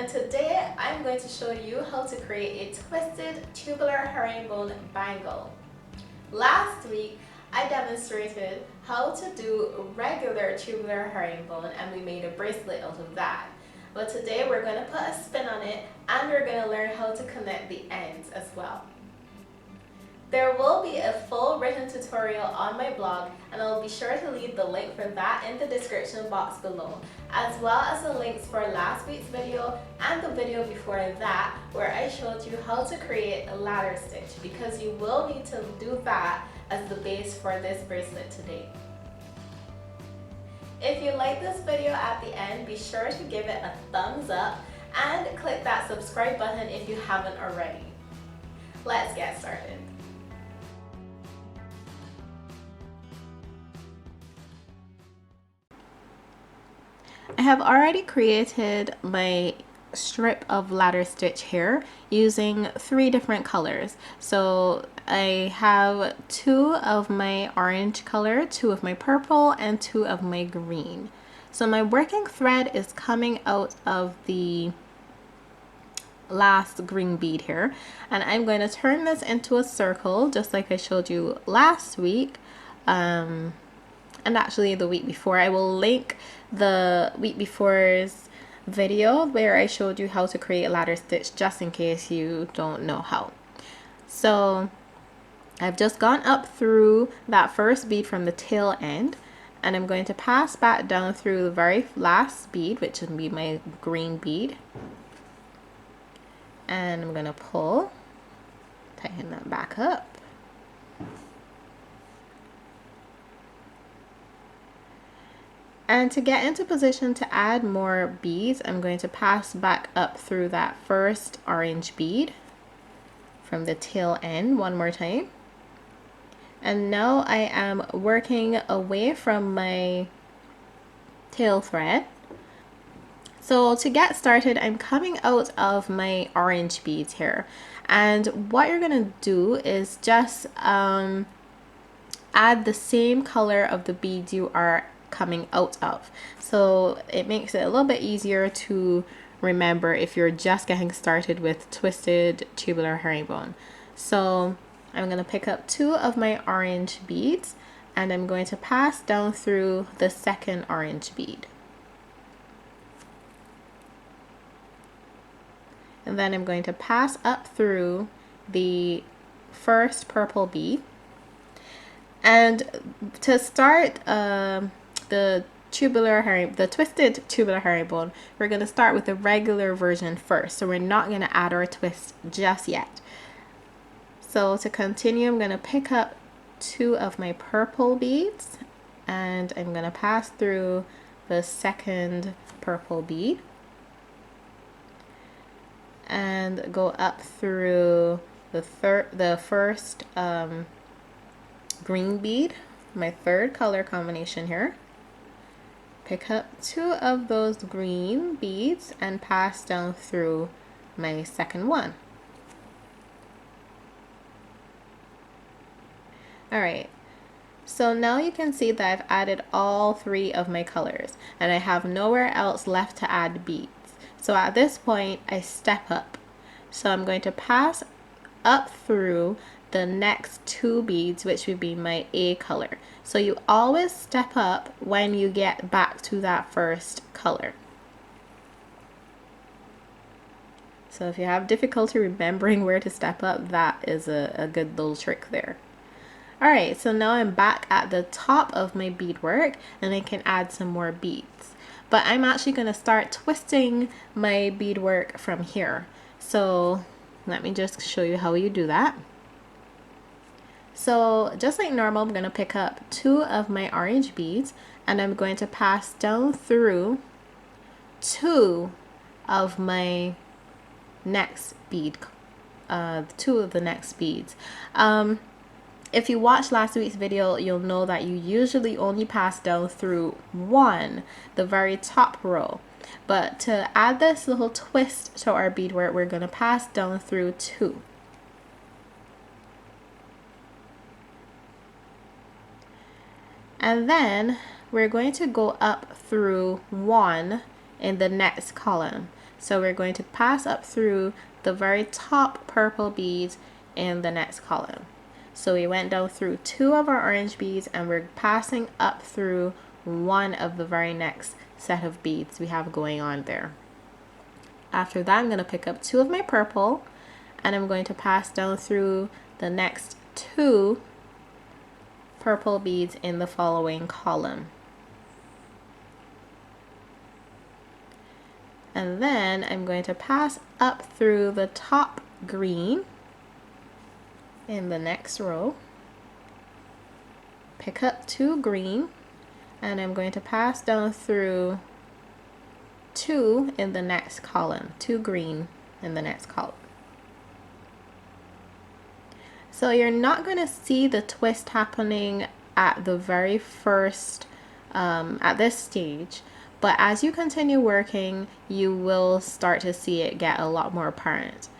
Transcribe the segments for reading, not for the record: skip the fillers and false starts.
and today I'm going to show you how to create a twisted tubular herringbone bangle. Last week I demonstrated how to do regular tubular herringbone and we made a bracelet out of that. But today we're going to put a spin on it and we're going to learn how to connect the ends as well. There will be a full written tutorial on my blog, and I'll be sure to leave the link for that in the description box below, as well as the links for last week's video and the video before that where I showed you how to create a ladder stitch, because you will need to do that as the base for this bracelet today. If you like this video at the end, be sure to give it a thumbs up and click that subscribe button if you haven't already. Let's get started. I have already created my strip of ladder stitch here using 3 different colors. So I have 2 of my orange color, 2 of my purple, and 2 of my green. So my working thread is coming out of the last green bead here, and I'm going to turn this into a circle just like I showed you last week. And actually the week before. I will link the week before's video where I showed you how to create a ladder stitch, just in case you don't know how. So I've just gone up through that first bead from the tail end, and I'm going to pass back down through the very last bead, which would be my green bead, and I'm going to pull, tighten that back up. And to get into position to add more beads, I'm going to pass back up through that first orange bead from the tail end one more time. And now I am working away from my tail thread. So to get started, I'm coming out of my orange beads here. And what you're going to do is just add the same color of the beads you are coming out of, so it makes it a little bit easier to remember if you're just getting started with twisted tubular herringbone. So I'm going to pick up 2 of my orange beads and I'm going to pass down through the second orange bead, and then I'm going to pass up through the first purple bead. And to start the twisted tubular herringbone, we're going to start with the regular version first, so we're not going to add our twist just yet. So to continue, I'm going to pick up 2 of my purple beads and I'm going to pass through the second purple bead and go up through the first green bead, my third color combination here. Pick up 2 of those green beads and pass down through my second one. Alright, so now you can see that I've added all 3 of my colors and I have nowhere else left to add beads. So at this point I step up. So I'm going to pass up through the next 2 beads, which would be my A color. So you always step up when you get back to that first color. So if you have difficulty remembering where to step up, that is a good little trick there. Alright, so now I'm back at the top of my beadwork and I can add some more beads. But I'm actually going to start twisting my beadwork from here. So let me just show you how you do that. So just like normal, I'm going to pick up 2 of my orange beads and I'm going to pass down through 2 of my next bead, 2 of the next beads. If you watched last week's video, you'll know that you usually only pass down through 1, the very top row. But to add this little twist to our beadwork, we're going to pass down through 2. And then we're going to go up through 1 in the next column. So we're going to pass up through the very top purple beads in the next column. So we went down through 2 of our orange beads and we're passing up through 1 of the very next set of beads we have going on there. After that, I'm going to pick up 2 of my purple and I'm going to pass down through the next 2 purple beads in the following column. And then I'm going to pass up through the top green in the next row, pick up 2 green, and I'm going to pass down through 2 in the next column, 2 green in the next column. So you're not going to see the twist happening at the very first, at this stage, but as you continue working, you will start to see it get a lot more apparent.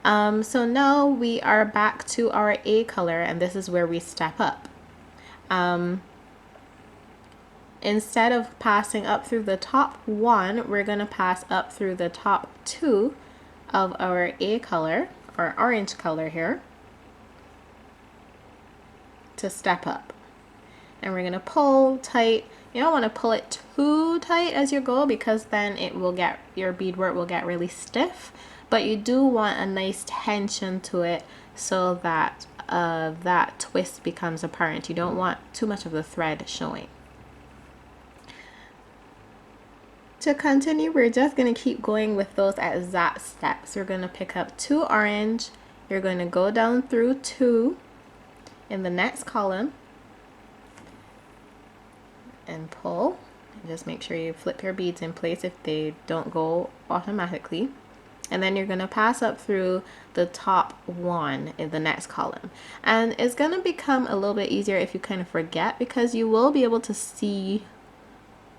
So now we are back to our A color, and this is where we step up. Instead of passing up through the top 1, we're going to pass up through the top 2 of our A color, or orange color here, to step up. And we're going to pull tight. You don't want to pull it too tight as you go, because then it will get, your beadwork will get really stiff. But you do want a nice tension to it so that that twist becomes apparent. You don't want too much of the thread showing. To continue, we're just going to keep going with those exact steps. We're going to pick up 2 orange. You're going to go down through 2 in the next column and pull. Just make sure you flip your beads in place if they don't go automatically. And then you're going to pass up through the top 1 in the next column. And it's going to become a little bit easier if you kind of forget, because you will be able to see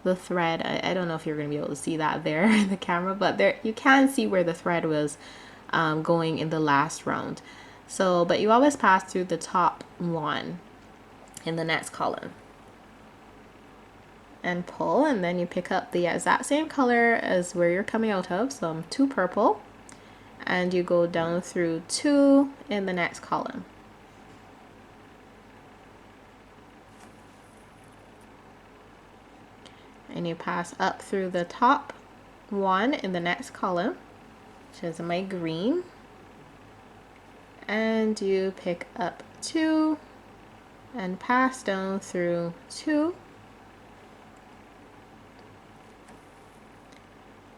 the thread. I don't know if you're going to be able to see that there in the camera, but there you can see where the thread was going in the last round. So, but you always pass through the top 1 in the next column and pull, and then you pick up the exact same color as where you're coming out of, so 2 purple, and you go down through 2 in the next column. And you pass up through the top 1 in the next column, which is my green, and you pick up 2 and pass down through 2.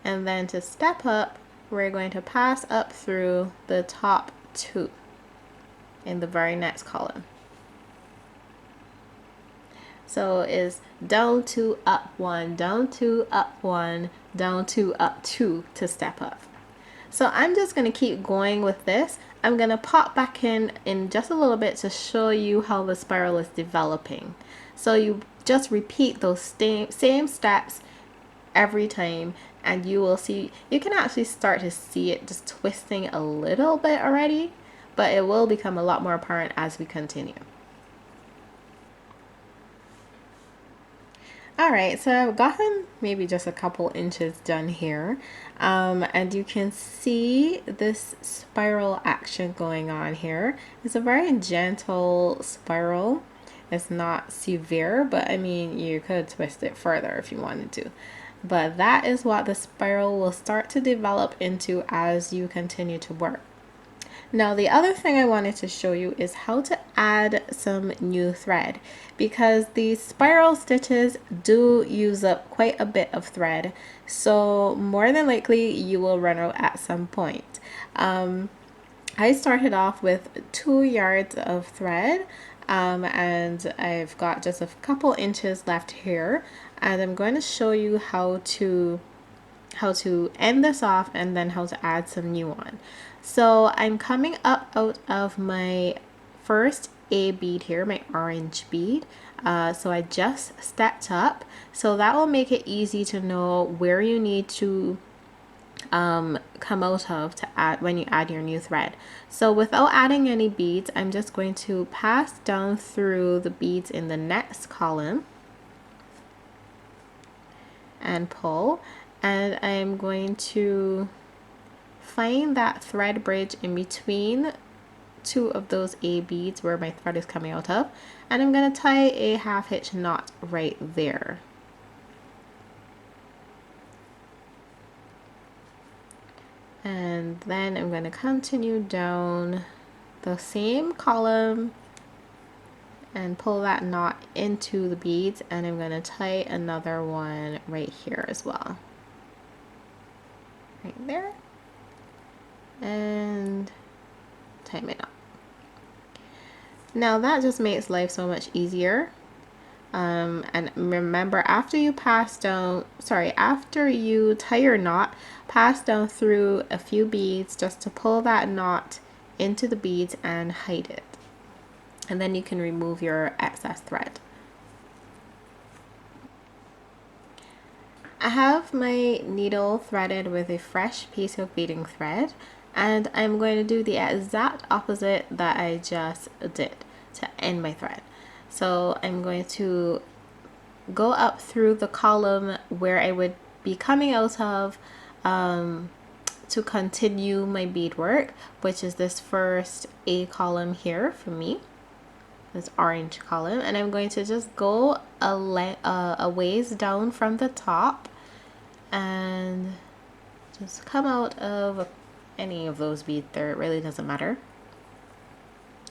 And then to step up, we're going to pass up through the top 2 in the very next column. So it's down 2, up 1, down 2, up 1, down 2, up 2 to step up. So I'm just going to keep going with this. I'm going to pop back in just a little bit to show you how the spiral is developing. So you just repeat those same steps every time, and you will see, you can actually start to see it just twisting a little bit already, but it will become a lot more apparent as we continue. Alright, so I've gotten maybe just a couple inches done here, and you can see this spiral action going on here. It's a very gentle spiral. It's not severe, but I mean, you could twist it further if you wanted to. But that is what the spiral will start to develop into as you continue to work. Now, the other thing I wanted to show you is how to add some new thread, because these spiral stitches do use up quite a bit of thread. So more than likely you will run out at some point. I started off with 2 yards of thread, and I've got just a couple inches left here, and I'm going to show you how to end this off and then how to add some new one. So I'm coming up out of my first A bead here, my orange bead. So I just stepped up, so that will make it easy to know where you need to come out of to add when you add your new thread. So without adding any beads, I'm just going to pass down through the beads in the next column and pull, and I'm going to find that thread bridge in between two of those A beads where my thread is coming out of, and I'm going to tie a half hitch knot right there. And then I'm going to continue down the same column and pull that knot into the beads, and I'm going to tie another one right here as well, right there, and tie my knot. Now that just makes life so much easier. And remember, after you tie your knot, pass down through a few beads just to pull that knot into the beads and hide it. And then you can remove your excess thread. I have my needle threaded with a fresh piece of beading thread, and I'm going to do the exact opposite that I just did to end my thread. So I'm going to go up through the column where I would be coming out of to continue my beadwork, which is this first A column here for me, this orange column, and I'm going to just go a ways down from the top and just come out of any of those beads there, it really doesn't matter,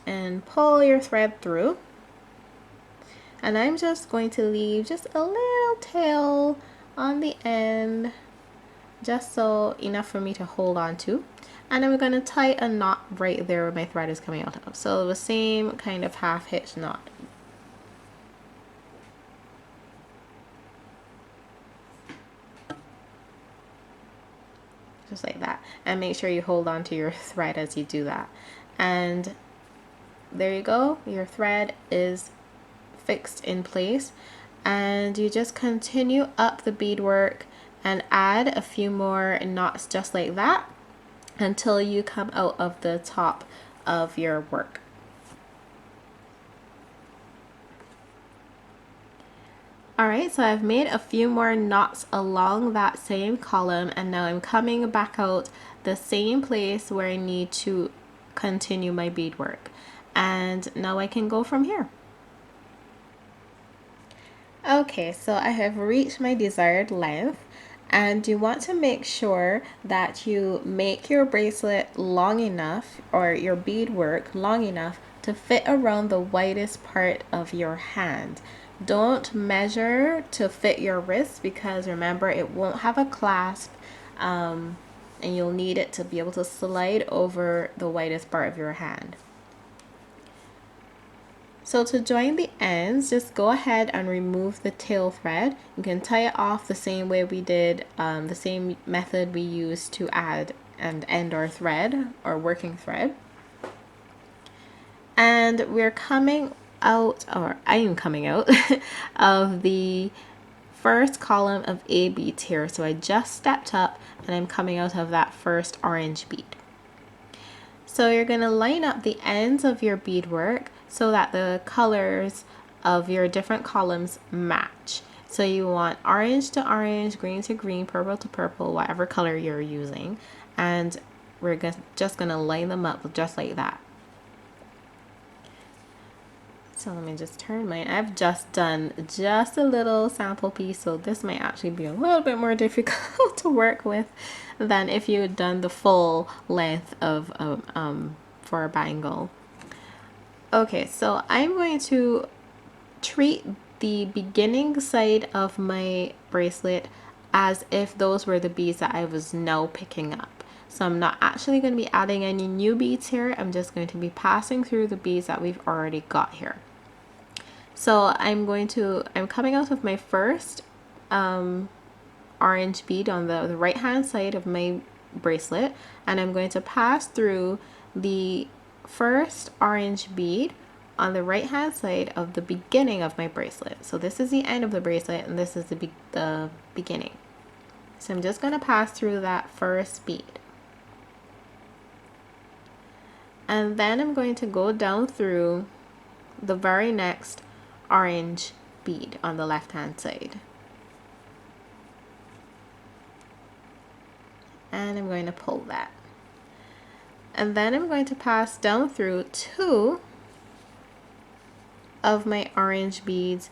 and pull your thread through. And I'm just going to leave just a little tail on the end, just so enough for me to hold on to. And I'm going to tie a knot right there where my thread is coming out of. So the same kind of half hitch knot. Just like that. And make sure you hold on to your thread as you do that. And there you go. Your thread is fixed in place, and you just continue up the beadwork and add a few more knots just like that until you come out of the top of your work. Alright, so I've made a few more knots along that same column, and now I'm coming back out the same place where I need to continue my beadwork, and now I can go from here. Okay, so I have reached my desired length, and you want to make sure that you make your bracelet long enough, or your beadwork long enough, to fit around the widest part of your hand. Don't measure to fit your wrist, because remember, it won't have a clasp, and you'll need it to be able to slide over the widest part of your hand. So to join the ends, just go ahead and remove the tail thread. You can tie it off the same way we did, the same method we used to add and end our thread, or working thread. And we're coming out, or I am coming out of the first column of A beads here. So I just stepped up and I'm coming out of that first orange bead. So you're going to line up the ends of your beadwork so that the colors of your different columns match. So you want orange to orange, green to green, purple to purple, whatever color you're using. And we're just going to line them up just like that. So let me just turn mine. I've just done just a little sample piece, so this might actually be a little bit more difficult to work with than if you had done the full length of for a bangle. Okay, so I'm going to treat the beginning side of my bracelet as if those were the beads that I was now picking up. So I'm not actually going to be adding any new beads here. I'm just going to be passing through the beads that we've already got here. So I'm coming out of my first orange bead on the right hand side of my bracelet, and I'm going to pass through the first orange bead on the right hand side of the beginning of my bracelet. So this is the end of the bracelet and this is the beginning. So I'm just going to pass through that first bead. And then I'm going to go down through the very next orange bead on the left hand side. And I'm going to pull that. And then I'm going to pass down through 2 of my orange beads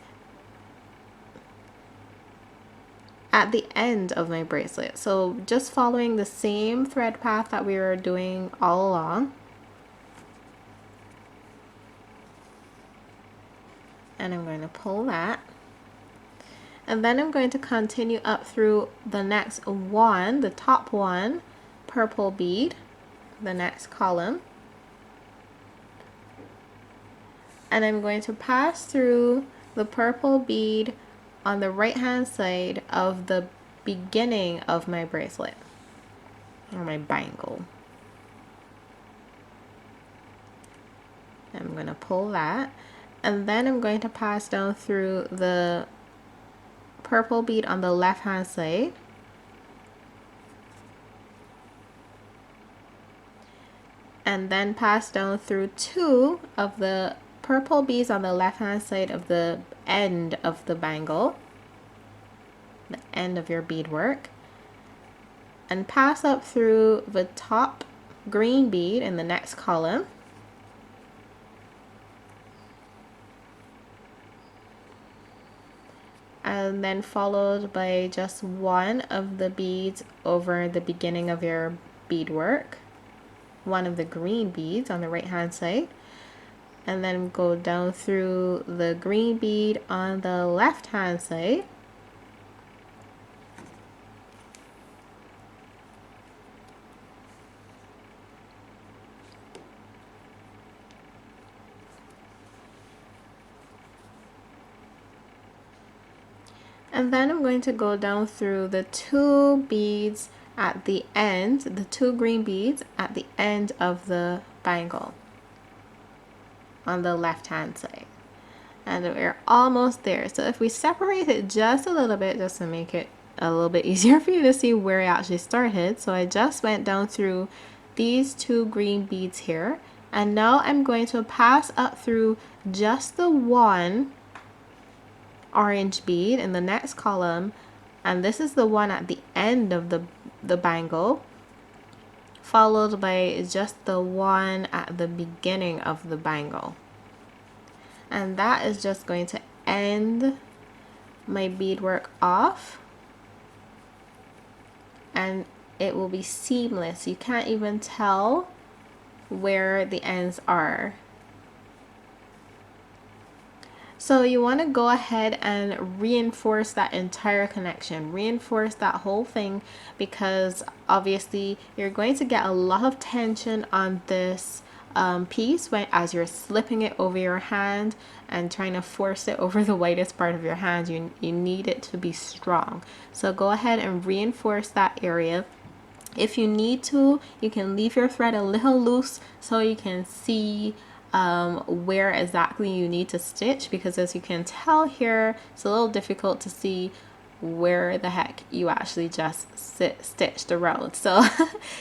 at the end of my bracelet. So just following the same thread path that we were doing all along. And I'm going to pull that. And then I'm going to continue up through the next one, the top one, purple bead, the next column. And I'm going to pass through the purple bead on the right hand side of the beginning of my bracelet or my bangle. I'm going to pull that, and then I'm going to pass down through the purple bead on the left hand side, and then pass down through 2 of the purple beads on the left hand side of the end of the bangle, the end of your beadwork, and pass up through the top green bead in the next column, and then followed by just 1 of the beads over the beginning of your beadwork, 1 of the green beads on the right hand side, and then go down through the green bead on the left hand side, and then I'm going to go down through the 2 beads at the end, the 2 green beads at the end of the bangle on the left hand side. And we're almost there. So if we separate it just a little bit, just to make it a little bit easier for you to see where I actually started. So I just went down through these 2 green beads here, and now I'm going to pass up through just the 1 orange bead in the next column, and this is the one at the end of the bangle, followed by just the one at the beginning of the bangle. And that is just going to end my beadwork off, and it will be seamless. You can't even tell where the ends are. So you want to go ahead and reinforce that entire connection, reinforce that whole thing, because obviously you're going to get a lot of tension on this piece as you're slipping it over your hand and trying to force it over the widest part of your hand. You need it to be strong. So go ahead and reinforce that area. If you need to, you can leave your thread a little loose so you can see where exactly you need to stitch, because as you can tell here, it's a little difficult to see where the heck you actually just stitched around. So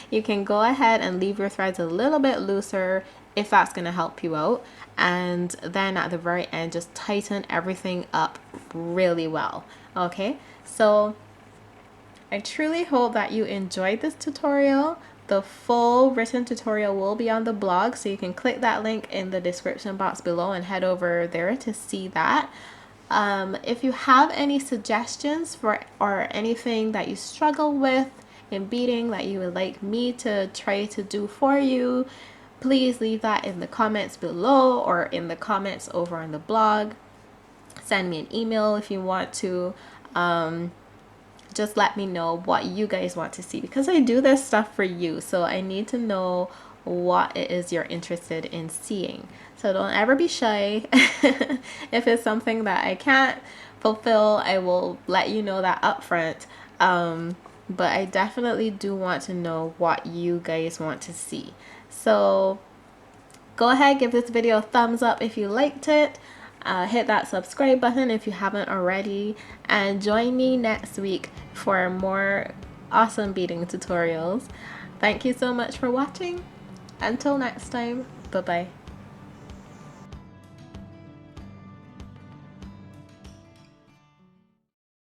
you can go ahead and leave your threads a little bit looser if that's going to help you out, and then at the very end just tighten everything up really well. Okay, so I truly hope that you enjoyed this tutorial. The full written tutorial will be on the blog, so you can click that link in the description box below and head over there to see that. If you have any suggestions for or anything that you struggle with in beading that you would like me to try to do for you, please leave that in the comments below or in the comments over on the blog. Send me an email if you want to. Just let me know what you guys want to see, because I do this stuff for you, so I need to know what it is you're interested in seeing. So don't ever be shy. If it's something that I can't fulfill, I will let you know that up front. But I definitely do want to know what you guys want to see. So go ahead, give this video a thumbs up if you liked it. Hit that subscribe button if you haven't already, and join me next week for more awesome beading tutorials. Thank you so much for watching. Until next time, bye bye.